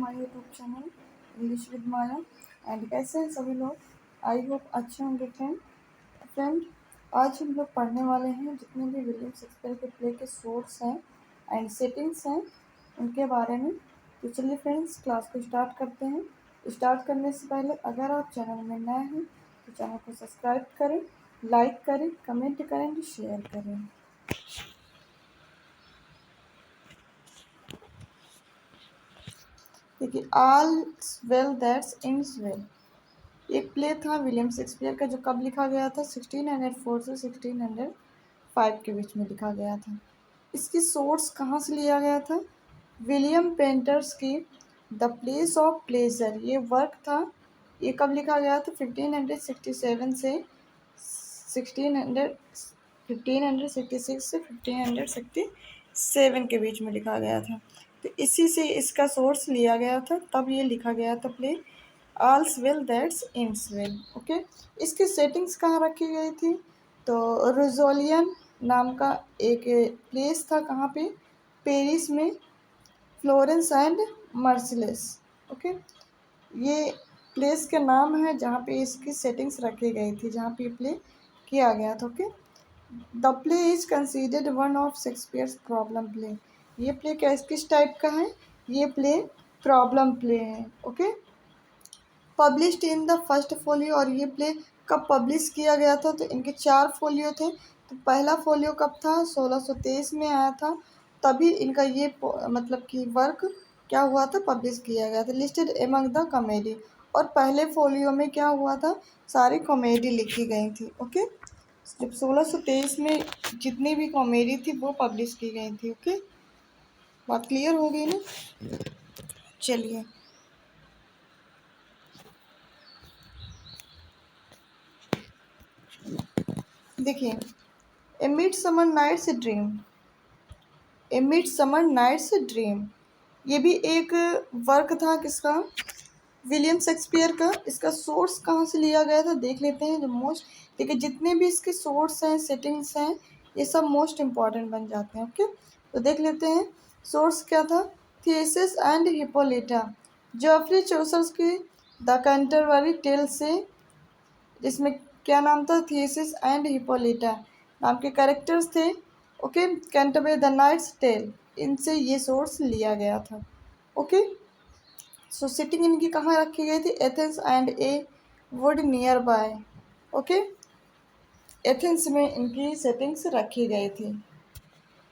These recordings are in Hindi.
हमारे YouTube channel English with Maya. And कैसे हैं सभी लोग? आई होप अच्छे होंगे फ्रेंड। आज हम लोग पढ़ने वाले हैं जितने भी विलियम शेक्सपियर के प्ले के सोर्स हैं एंड सेटिंग्स हैं उनके बारे में। तो चलिए फ्रेंड्स, क्लास को स्टार्ट करते हैं। स्टार्ट करने से पहले अगर आप चैनल में नए हैं तो चैनल को सब्सक्राइब करें, लाइक करें, कमेंट करें, शेयर करें। देखिए, all well that's ends well एक प्ले था विलियम शेक्सपियर का जो कब लिखा गया था? 1604 से 1605 के बीच में लिखा गया था। इसकी सोर्स कहाँ से लिया गया था? विलियम पेंटर्स की द प्लेस ऑफ प्लेजर ये वर्क था। ये कब लिखा गया था? 1567 से 1566 से 1567 के बीच में लिखा गया था। तो इसी से इसका सोर्स लिया गया था, तब ये लिखा गया था play all's well that's ends well. Okay, इसकी सेटिंग्स कहाँ रखी गई थी? तो रोजोलियन नाम का एक प्लेस था, कहाँ पे? पेरिस में, फ्लोरेंस एंड मर्सिलेस। ओके, ये प्लेस के नाम है जहाँ पे इसकी सेटिंग्स रखी गई थी, जहाँ पे प्ले किया गया था। Okay, the play is considered one of Shakespeare's problem play. ये प्ले किस टाइप का है? ये प्ले प्रॉब्लम प्ले है। Okay, published in the first folio. और ये प्ले कब पब्लिश किया गया था? तो इनके 4 फोलियो थे। तो पहला फोलियो कब था? 1623 में आया था, तभी इनका ये मतलब कि वर्क क्या हुआ था? पब्लिश किया गया था। Listed among the comedy. और पहले फोलियो में क्या हुआ था? सारी कॉमेडी लिखी गई थी। ओके, जब 1623 में जितनी भी कॉमेडी थी वो पब्लिश की गई थी। ओके, बात क्लियर हो गई ना? चलिए, देखिए, ए मिडसमर नाइट्स ड्रीम। ए मिडसमर नाइट्स ड्रीम ये भी एक वर्क था किसका? विलियम शेक्सपियर का। इसका सोर्स कहाँ से लिया गया था देख लेते हैं। जो मोस्ट, देखिए जितने भी इसके सोर्स हैं, सेटिंग्स हैं, ये सब मोस्ट इम्पॉर्टेंट बन जाते हैं। ओके, तो देख लेते हैं सोर्स क्या था। थियसिस एंड हिप्पोलिटा, जॉफ्री चौसर की द कैंटरबरी टेल से, जिसमें क्या नाम था? थियसिस एंड हिप्पोलिटा नाम के कैरेक्टर्स थे। Okay, Canterbury the Knight's Tale, इनसे ये सोर्स लिया गया था। ओके, सो सिटिंग इनकी कहाँ रखी गई थी? Athens and A would near by. Okay, Athens में इनकी सेटिंग्स रखी गई थी।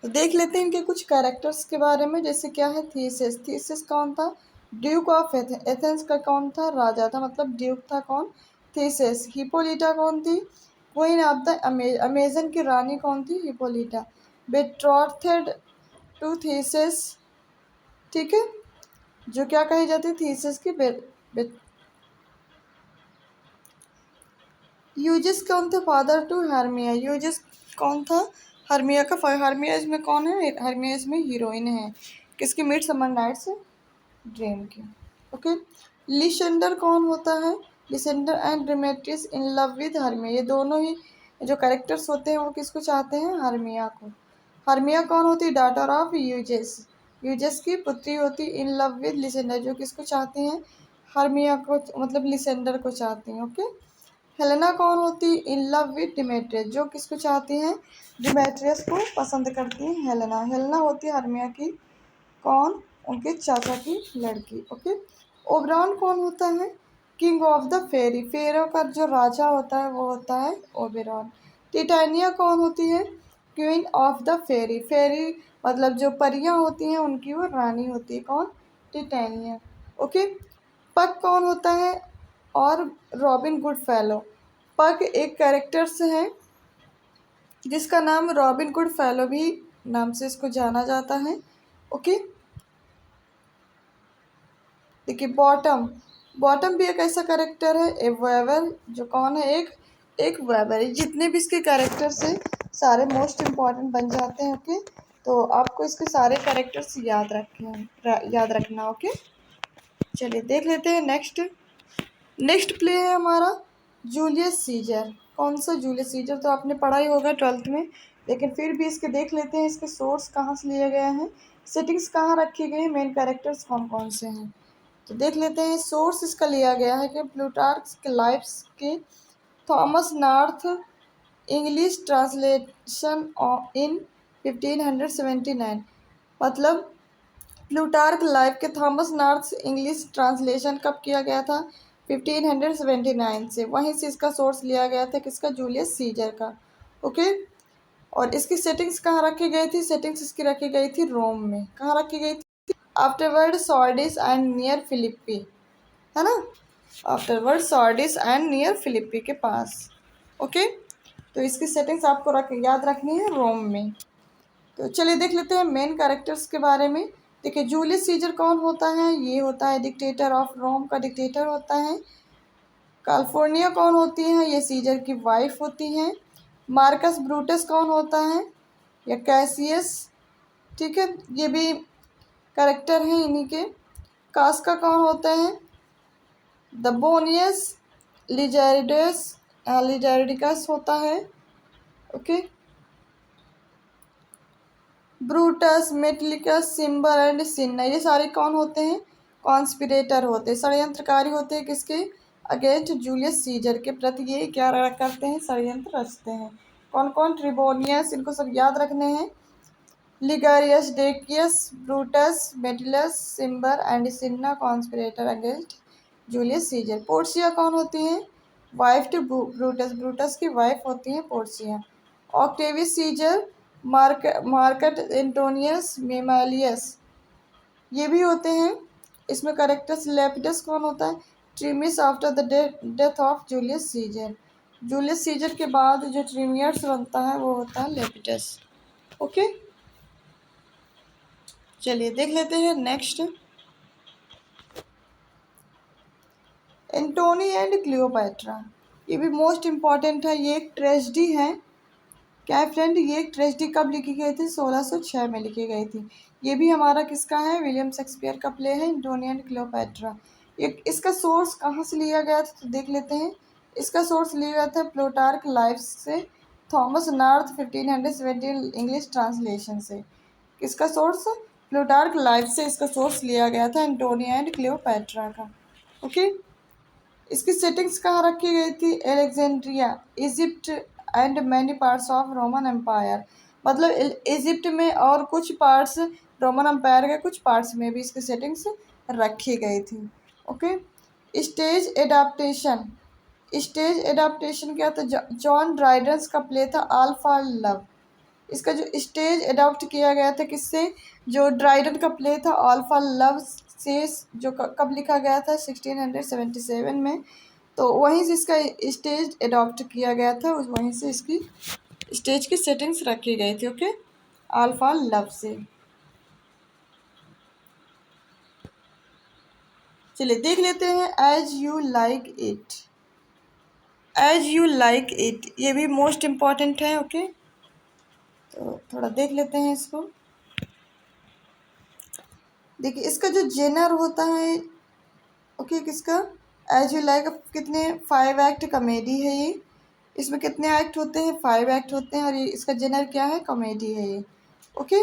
तो देख लेते हैं इनके कुछ कैरेक्टर्स के बारे में। जैसे क्या है? थीसिस। थीसिस कौन था? ड्यूक ऑफ एथेंस का कौन था? राजा था, मतलब ड्यूक था। कौन? थीसिस। हिपोलिटा कौन थी? क्वीन ऑफ द अमेजन की रानी कौन थी? हिपोलिटा। बेट्रॉथेड टू थीसिस, ठीक है, जो क्या कही जाती है? थीसिस की यूजिस कौन थे? Father to Hermia. यूजिस कौन था? हर्मिया का। हर्मिया इसमें कौन है? हर्मिया इसमें हीरोइन है किसकी? मिडसमर नाइट्स ड्रीम की। ओके, लिसेंडर कौन होता है? Lysander and Demetrius in love with Hermia. ये दोनों ही जो कैरेक्टर्स होते हैं वो किसको चाहते हैं? हर्मिया को। हर्मिया कौन होती है? Daughter of uses. यूजेस की पुत्री होती इन लव विद लिसेंडर, जो किसको चाहती हैं? हर्मिया को, मतलब लिसेंडर को चाहती हैं। ओके, हेलेना कौन होती? इन लव विद डिमेट्रियस, जो किसको चाहती हैं? डिमेट्रियस को पसंद करती हैं। हेलेना, हेलेना होती है हर्मिया की कौन? उनके चाचा की लड़की। ओके, ओबरॉन कौन होता है? King of the fairy. फेरो का जो राजा होता है वो होता है ओबेरॉन। टिटानिया कौन होती है? Queen of the fairy. फेरी मतलब जो परियां होती हैं उनकी वो रानी होती है। कौन? टिटानिया। ओके, पग कौन होता है? और रॉबिन गुडफेलो। पग एक कैरेक्टर्स है जिसका नाम रॉबिन गुडफेलो भी नाम से इसको जाना जाता है। ओके, देखिए, बॉटम। बॉटम भी एक ऐसा कैरेक्टर है, ए वेबर, जो कौन है? एक वेबर है। जितने भी इसके कैरेक्टर्स हैं सारे मोस्ट इम्पॉर्टेंट बन जाते हैं। ओके, तो आपको इसके सारे कैरेक्टर्स याद रखना। ओके, चलिए देख लेते हैं नेक्स्ट प्ले है हमारा जूलियस सीजर। कौन सा? जूलियस सीजर तो आपने पढ़ा ही होगा 12th में, लेकिन फिर भी इसके देख लेते हैं। इसके सोर्स कहाँ से लिए गए हैं, सेटिंग्स कहाँ रखी गई, मेन कैरेक्टर्स कौन कौन से हैं। तो देख लेते हैं, सोर्स इसका लिया गया है कि प्लूटार्क के लाइफ के Thomas north English translation in 1579। मतलब प्लूटार्क लाइफ के थॉमस नॉर्थ इंग्लिश ट्रांसलेशन कब किया गया था? 1579 से। वहीं से इसका सोर्स लिया गया था, किसका? जूलियस सीजर का। ओके। और इसकी सेटिंग्स कहाँ रखी गई थी? सेटिंग्स इसकी रखी गई थी रोम में। कहाँ रखी गई थी? आफ्टरवर्ड सॉर्डिस एंड नियर फिलिप्पी, है ना? आफ्टरवर्ड सॉर्डिस एंड नियर फिलिप्पी के पास। ओके। तो इसकी सेटिंग्स आपको याद रखनी है रोम में। तो चलिए देख लेते हैं मेन कैरेक्टर्स के बारे में। देखिए, जूलियस सीजर कौन होता है? ये होता है डिक्टेटर ऑफ रोम का डिक्टेटर होता है। कैलिफोर्निया कौन होती है? ये सीजर की वाइफ होती हैं। मार्कस ब्रूटस कौन होता है? या कैसियस, ठीक है, ये भी कैरेक्टर हैं इन्हीं के। कास्का कौन होते हैं? द बोनियस लिजारिडस होता है। ओके। ब्रूटस, मेटलिकस, सिम्बर एंड सिन्ना, ये सारे कौन होते हैं? कॉन्स्पिरेटर होते हैं, षड्यंत्रकारी होते हैं। किसके? अगेंस्ट जूलियस सीजर के प्रति ये क्या करते हैं? षड्यंत्र रचते हैं। कौन कौन? ट्रिबोनियस, इनको सब याद रखने हैं। Ligarius, Decius, Brutus, Metellus, Cimber and Cinna conspirator against Julius Caesar. Portia कौन होती हैं? वाइफ टू ब्रूटस, ब्रूटस की वाइफ होती हैं Portia. Octavius Caesar, Marcus Antonius, मेमालियस, ये भी होते हैं इसमें करेक्टर्स। लेपिडस कौन होता है? ट्रीमिस, after the death of Julius Caesar. Julius Caesar के बाद जो ट्रीमियर्स बनता है वो होता है लेपिडस। ओके। चलिए देख लेते हैं नेक्स्ट, एंटोनी एंड क्लियोपैट्रा। ये भी मोस्ट इम्पॉर्टेंट है, ये एक ट्रेजेडी है। क्या है फ्रेंड? ये एक ट्रेजेडी कब लिखी गई थी? 1606 में लिखी गई थी। ये भी हमारा किसका है? विलियम शेक्सपियर का प्ले है, एंटोनी एंड क्लियोपैट्रा। इसका सोर्स कहाँ से लिया गया था? तो देख लेते हैं। इसका सोर्स लिया गया था प्लूटार्क लाइफ से, थॉमस नॉर्थ 1517 इंग्लिश ट्रांसलेशन से। किसका सोर्स? प्लूटार्क लाइफ से इसका सोर्स लिया गया था, एंटोनी एंड क्लियोपैट्रा का। ओके। इसकी सेटिंग्स कहाँ रखी गई थी? Alexandria, Egypt and many parts of Roman Empire. मतलब इजिप्ट में और कुछ पार्ट्स रोमन एम्पायर के कुछ पार्ट्स में भी इसकी सेटिंग्स रखी गई थी। Okay. Stage adaptation, stage adaptation क्या था? जॉन ड्राइडन्स का प्ले था ऑल फॉर लव। इसका जो स्टेज एडॉप्ट किया गया था किससे? जो ड्राइडन का प्ले था ऑल फॉर लव से, जो कब लिखा गया था? 1677 में। तो वहीं से इसका स्टेज एडॉप्ट किया गया था, वहीं से इसकी स्टेज की सेटिंग्स रखी गई थी। ओके। ऑल फॉर लव से। चलिए देख लेते हैं as you like it. As you like it ये भी मोस्ट इम्पॉर्टेंट है। ओके। तो थोड़ा देख लेते हैं इसको। देखिए, इसका जो जेनर होता है, ओके, किसका? As you like. कितने? 5 एक्ट कॉमेडी है ये। इसमें कितने एक्ट होते हैं? 5 एक्ट होते हैं। और ये इसका जेनर क्या है? कॉमेडी है ये। ओके।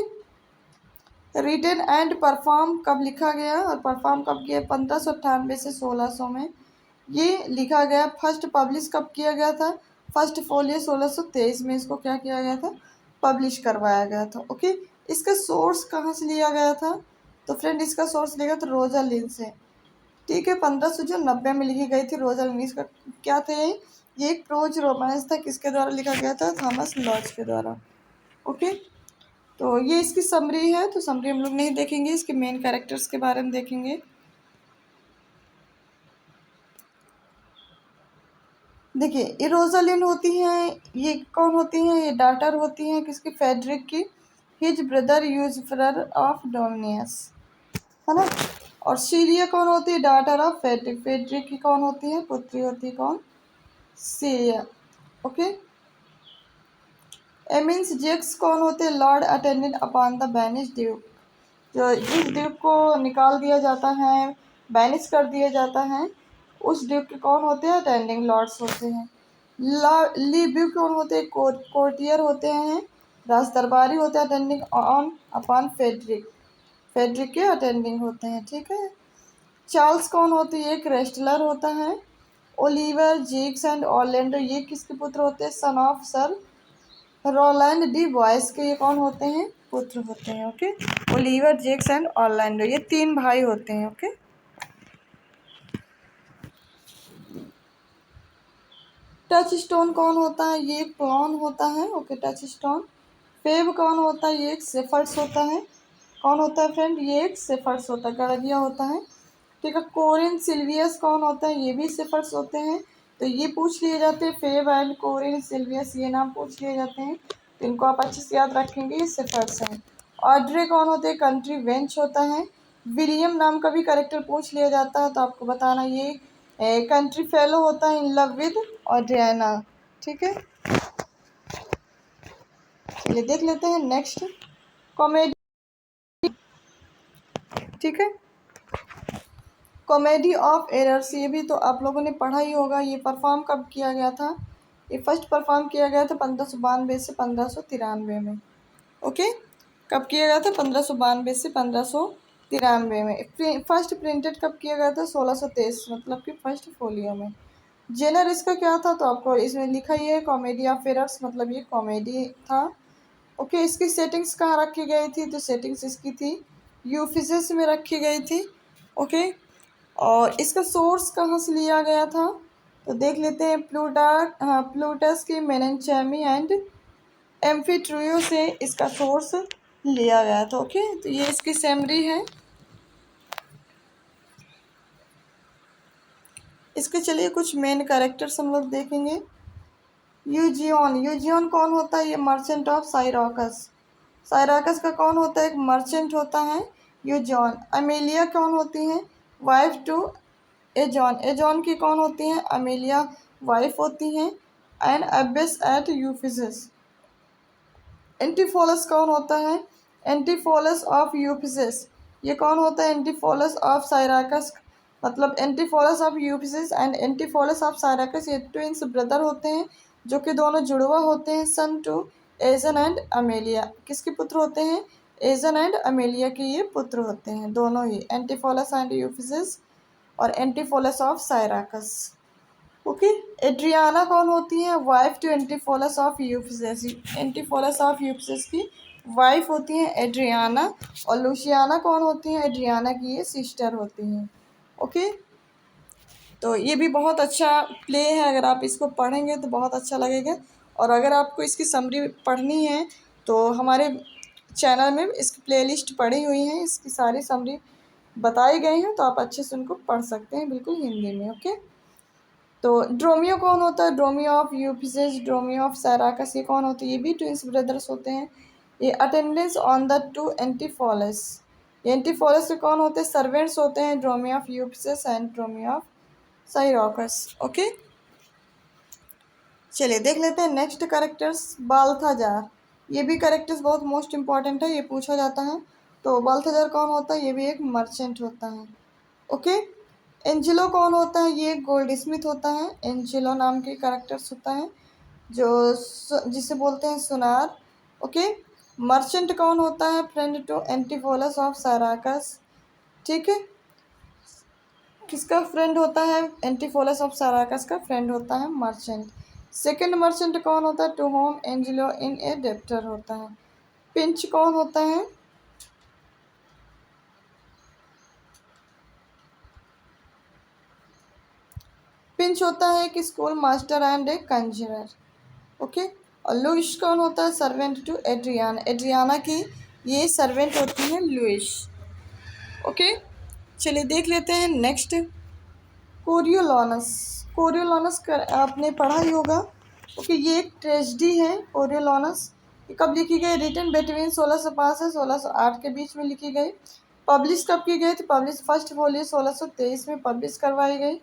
रिटन एंड परफॉर्म कब लिखा गया और परफॉर्म कब किया? 1598 से 1600 में ये लिखा गया। फर्स्ट पब्लिश कब किया गया था? फर्स्ट फोलियो 1623 में इसको क्या किया गया था? पब्लिश करवाया गया था। ओके। इसका सोर्स कहाँ से लिया गया था? तो फ्रेंड, इसका सोर्स लिया गया था रोजा लिन से। ठीक है, 1590 में लिखी गई थी रोजा लिन। इसका क्या था? ये एक प्रोज रोमांस था। किसके द्वारा लिखा गया था? थॉमस लॉज के द्वारा। ओके। तो ये इसकी समरी है, तो समरी हम लोग नहीं देखेंगे, इसके मेन कैरेक्टर्स के बारे में देखेंगे। देखिए, ये रोजालिन होती हैं, ये कौन होती हैं? ये डॉटर होती हैं किसकी? फेडरिक की। हिज ब्रदर यूजफरर ऑफ डोमिनियस, है ना? और सीरिया कौन होती है? Daughter of Frederick. फेडरिक की कौन होती है? पुत्री होती है। कौन? सीरिया। ओके। एमिन्स जेक्स कौन होते हैं? Lord attendant upon the banish Duke. जो जिस ड्यूक को निकाल दिया जाता है, बैनिश कर दिया जाता है, उस ड्यूक के कौन होते हैं? अटेंडिंग लॉर्ड्स होते हैं। लीब्यू कौन होते हैं? कोर्टियर होते हैं, राज दरबारी होते हैं। Attending on upon Frederick, Frederick के अटेंडिंग होते हैं। ठीक है। चार्ल्स कौन होते हैं? ये एक रेस्टलर होता है। ओलिवर जिग्स एंड ऑर्लैंडो ये किसके पुत्र होते हैं? Son of Sir Rowland de Boys के ये कौन होते हैं? पुत्र होते हैं। Okay, Oliver Jaques and Orlando ये 3 भाई होते हैं। ओके, टच स्टोन कौन होता है? ये एक प्लॉन होता है। Okay, touch stone. फेब कौन होता है? ये एक सेफर्ड्स होता है। कौन होता है फ्रेंड? ये एक सेफर्ड्स होता है, गड़गिया होता है। ठीक है, कोरिन सिल्वियस कौन होता है? ये भी सेफर्ड्स होते हैं। तो ये पूछ लिए जाते हैं, फेब एंड कोरिन सिल्वियस ये नाम पूछ लिए जाते हैं, तो इनको आप अच्छे से याद रखेंगे, ये सेफर्ड्स हैं। ऑड्रे कौन होते हैं? कंट्री वेंच होता है। विलियम नाम का भी करेक्टर पूछ लिया जाता है, तो आपको बताना ये कंट्री फेलो होता है इन लव विद ऑड्रियाना। ठीक है, चलिए देख लेते हैं नेक्स्ट कॉमेडी। ठीक है, कॉमेडी ऑफ एरर्स ये भी तो आप लोगों ने पढ़ा ही होगा। ये परफॉर्म कब किया गया था? ये फर्स्ट परफॉर्म किया गया था 1592 से 1593 में। ओके, कब किया गया था? 1592 से 1593 में। फर्स्ट प्रिंटेड कब किया गया था? 1623, मतलब कि फर्स्ट फोलियो में। जेनर इसका क्या था? तो आपको इसमें लिखा ही है कॉमेडी ऑफ एरर्स, मतलब ये कॉमेडी था। ओके, इसकी सेटिंग्स कहाँ रखी गई थी? तो सेटिंग्स इसकी थी यूफिसिस में रखी गई थी। ओके, और इसका सोर्स कहाँ से लिया गया था? तो देख लेते हैं, प्लूटस की मेनेंचेमी एंड एम्फिट्रियो से इसका सोर्स लिया गया था। ओके, तो ये इसकी समरी है। इसके चलिए कुछ मेन कैरेक्टर्स हम लोग देखेंगे। यूजियन कौन होता है? ये मर्चेंट ऑफ साइराकस। साइराकस का कौन होता है? एक मर्चेंट होता है यूजियन। अमेलिया कौन होती हैं? Wife to एजॉन। एजॉन की कौन होती हैं? अमेलिया वाइफ होती हैं। And abbess at Ephesus. Antipholus कौन होता है? Antipholus of Ephesus. ये कौन होता है? एंटीफोलस ऑफ साइराकस, मतलब Antipholus of Ephesus and Antipholus of Syracuse ये ट्विंस ब्रदर होते हैं, जो कि दोनों जुड़वा होते हैं। सन टू एजन एंड अमेलिया किसके पुत्र होते हैं? एजन एंड अमेलिया के ये पुत्र होते हैं, दोनों ही एंटीफोलस एंड यूफिसिस और Antipholus of Syracuse. Okay, Adriana कौन होती है? Wife to Antipholus of Ephesus. Antipholus of Ephesus की वाइफ होती हैं एड्रियाना। और लुसियाना कौन होती हैं? एड्रियाना की ये सिस्टर होती हैं। ओके, तो ये भी बहुत अच्छा प्ले है, अगर आप इसको पढ़ेंगे तो बहुत अच्छा लगेगा। और अगर आपको इसकी समरी पढ़नी है तो हमारे चैनल में इसकी प्लेलिस्ट पड़ी हुई है, इसकी सारी समरी बताई गई हैं, तो आप अच्छे से उनको पढ़ सकते हैं बिल्कुल हिंदी में। ओके, तो ड्रोमियो कौन होता है? ड्रोमियो ऑफ यूफिसिस, ड्रोमियो ऑफ सैराकस ये कौन होते हैं? ये भी ट्विंस ब्रदर्स होते हैं। ये अटेंडेंस ऑन द टू एंटीफोलस। ये एंटीफोलस के कौन होते हैं? सर्वेंट्स होते हैं, ड्रोमियो of Ephesus and ड्रोमियो of Syracuse. Okay, चलिए देख लेते हैं नेक्स्ट कैरेक्टर्स। बाल्थाजार, ये भी कैरेक्टर्स बहुत मोस्ट इंपॉर्टेंट है, ये पूछा जाता है। तो बाल्थाजार कौन होता है? ये भी एक मर्चेंट होता है। ओके, एंजेलो कौन होता है? ये गोल्ड स्मिथ होता है। एंजेलो नाम के कैरेक्टर्स होता है जो जिसे बोलते हैं सुनार। ओके, मर्चेंट कौन होता है? Friend to Antipholus of Syracuse. ठीक है, किसका फ्रेंड होता है? एंटीफोलस ऑफ साइराकस का फ्रेंड होता है मर्चेंट। सेकंड मर्चेंट कौन होता है? To whom Angelo in a debtor होता है। पिंच कौन होता है? पिंच होता है एक school master and a conjurer. Okay, और लुइस कौन होता है? Servant to Adriana. एड्रियाना की ये सर्वेंट होती है लुइस। ओके, चलिए देख लेते हैं नेक्स्ट कोरियोलॉनस। कोरियोलॉनस आपने पढ़ा ही होगा। ओके, ये एक ट्रेजेडी है कोरियोलॉनस। ये कब लिखी गई? रिटन बिटवीन 1605 से 1608 के बीच में लिखी गई। पब्लिश कब की गई थी? पब्लिश फर्स्ट वॉल्यूम 1623 में पब्लिश करवाई गई।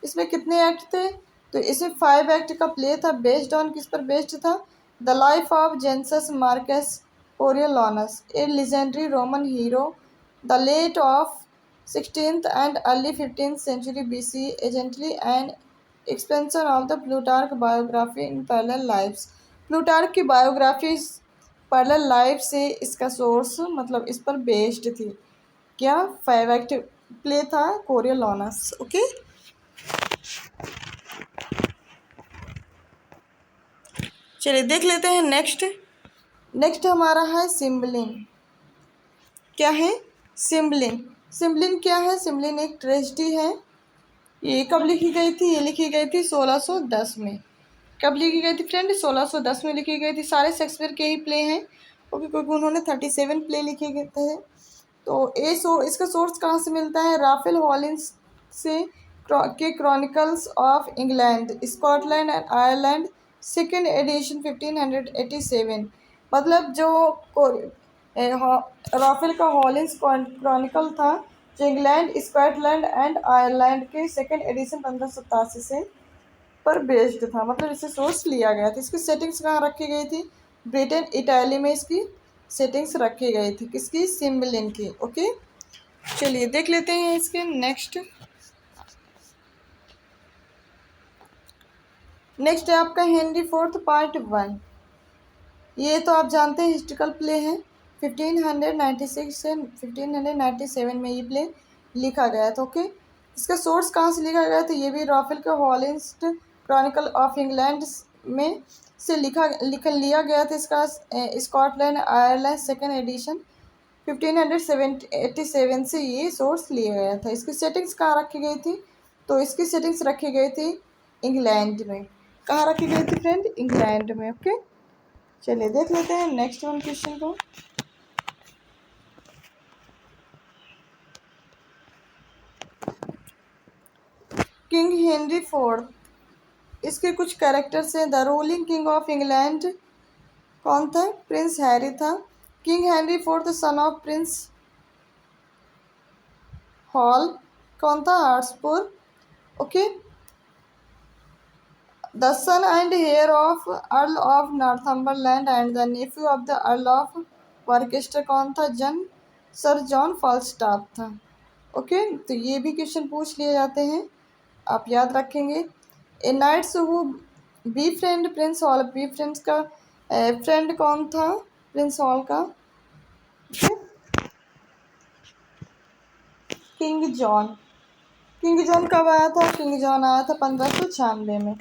इसमें कितने एक्ट थे? तो इसमें 5 एक्ट का प्ले था। बेस्ड ऑन किस पर बेस्ड था? The life of Gnaeus Marcus Coriolanus, a legendary Roman hero, the late of 16th and early 15th century BC, agently an expansion of the Plutarch biography in parallel lives। Plutarch की बायोग्राफी पैरेलल लाइफ से इसका सोर्स, मतलब इस पर बेस्ड थी। क्या? 5 एक्ट प्ले था कोरियोलानस। ओके, चलिए देख लेते हैं नेक्स्ट। नेक्स्ट हमारा है सिम्बलिन। क्या है? सिम्बलिन। सिम्बलिन क्या है? सिम्बलिन एक ट्रेजेडी है। ये कब लिखी गई थी? ये लिखी गई थी 1610 में। कब लिखी गई थी फ्रेंड? 1610 में लिखी गई थी। सारे शेक्सपियर के ही प्ले हैं, ओके, क्योंकि उन्होंने 37 प्ले लिखे गए थे। तो इसका सोर्स कहाँ से मिलता है? राफेल हॉलिंस से के chronicles of England, Scotland and Ireland, second edition 1587। मतलब जो राफेल का हॉलिंस क्रॉनिकल था, जो इंग्लैंड, स्कॉटलैंड एंड आयरलैंड के सेकेंड एडिशन 1587 से पर बेस्ड था। मतलब इसे सोर्स लिया गया था। इसकी सेटिंग्स कहाँ रखी गई थी? ब्रिटेन, इटाली में इसकी सेटिंग्स रखी गई थी। किसकी? सिम्बलिन की। ओके, चलिए देख लेते हैं इसके नेक्स्ट। नेक्स्ट है आपका हेनरी फोर्थ पार्ट 1। ये तो आप जानते हैं हिस्ट्रिकल प्ले है। 1596 से 1597 में ये प्ले लिखा गया था। ओके, इसका सोर्स कहाँ से लिखा गया था? ये भी रॉफेल के हॉलिंस क्रॉनिकल ऑफ इंग्लैंड में से लिया गया था। इसका स्कॉटलैंड आयरलैंड सेकेंड एडिशन 1587 से ये सोर्स लिया गया था। इसकी सेटिंग्स कहाँ रखी गई थी? तो इसकी सेटिंग्स रखी गई थी इंग्लैंड में। कहाँ रखी गई थी फ्रेंड? इंग्लैंड में। ओके, चलिए देख लेते हैं नेक्स्ट वन क्वेश्चन को। किंग हेनरी फोर्थ, इसके कुछ कैरेक्टर्स हैं। The ruling king of England कौन था? प्रिंस हैरी था। King Henry fourth son of prince Hal कौन था? Hotspur. Okay, the son and heir of earl of Northumberland and the nephew of the earl of Worcester कौन था? सर जॉन फॉलस्टाफ था। ओके, तो ये भी क्वेश्चन पूछ लिए जाते हैं, आप याद रखेंगे। A knights who befriend prince Hal, befriends का फ्रेंड कौन था? प्रिंस हॉल का। King John. किंग जॉन कब आया था? किंग जॉन आया था 1596 में।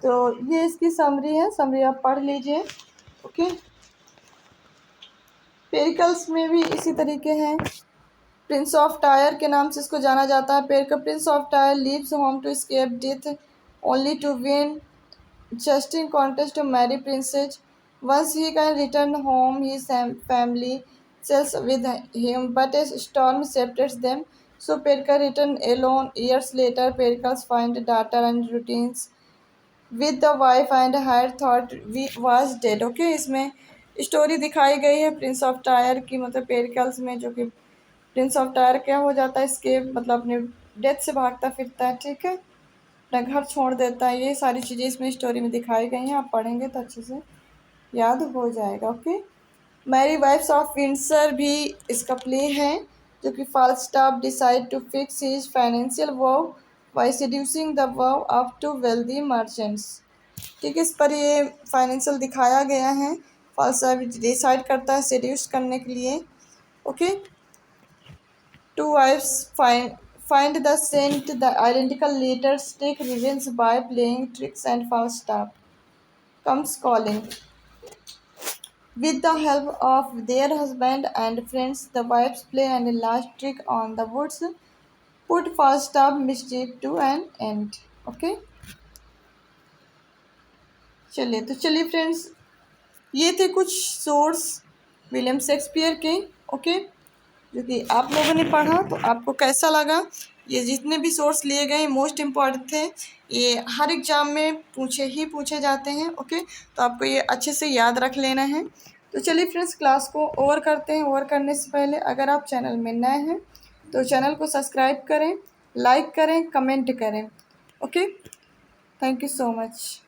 तो ये इसकी समरी है, समरी आप पढ़ लीजिए। ओके, पेरिकल्स में भी इसी तरीके हैं। प्रिंस ऑफ टायर के नाम से इसको जाना जाता है। Prince of Tyre leaves home to escape death only to win just in contest to marry princess. Once he can return home, his family sails with him, but a storm separates them. So Pericles return alone. Years later, Pericles find daughter and routines with the wife and had thought was dead. Okay, इसमें स्टोरी दिखाई गई है प्रिंस ऑफ टायर की। मतलब पेरिकल्स में जो कि प्रिंस ऑफ टायर क्या हो जाता है? इसके मतलब अपने डेथ से भागता फिरता है, ठीक है, अपना घर छोड़ देता है। ये सारी चीज़ें इसमें स्टोरी में दिखाई गई हैं। आप पढ़ेंगे तो अच्छे से याद हो जाएगा। Okay, merry wives of Windsor भी इसका प्ले है, जो कि Falstaff decide to fix his financial woe by seducing the woe up to wealthy merchants. ठीक है, इस पर ये फाइनेंशियल दिखाया गया है। फाल्स्टाफ डिसाइड करता है सेड्यूस करने के लिए। Okay, two wives find the saint, the identical letters take revenge by playing tricks, and Falstaff comes calling. With the help of their husband and friends, the wives play and last trick on the woods put Falstaff mischief to an end. Okay, चलिए फ्रेंड्स, ये थे कुछ सोर्स विलियम शेक्सपियर के। ओके, जो कि आप लोगों ने पढ़ा, तो आपको कैसा लगा? ये जितने भी सोर्स लिए गए मोस्ट इम्पॉर्टेंट थे। ये हर एग्ज़ाम में पूछे जाते हैं। ओके, तो आपको ये अच्छे से याद रख लेना है। तो चलिए फ्रेंड्स, क्लास को ओवर करते हैं। ओवर करने से पहले अगर आप चैनल में नए हैं तो चैनल को सब्सक्राइब करें, लाइक करें, कमेंट करें। Okay, thank you so much.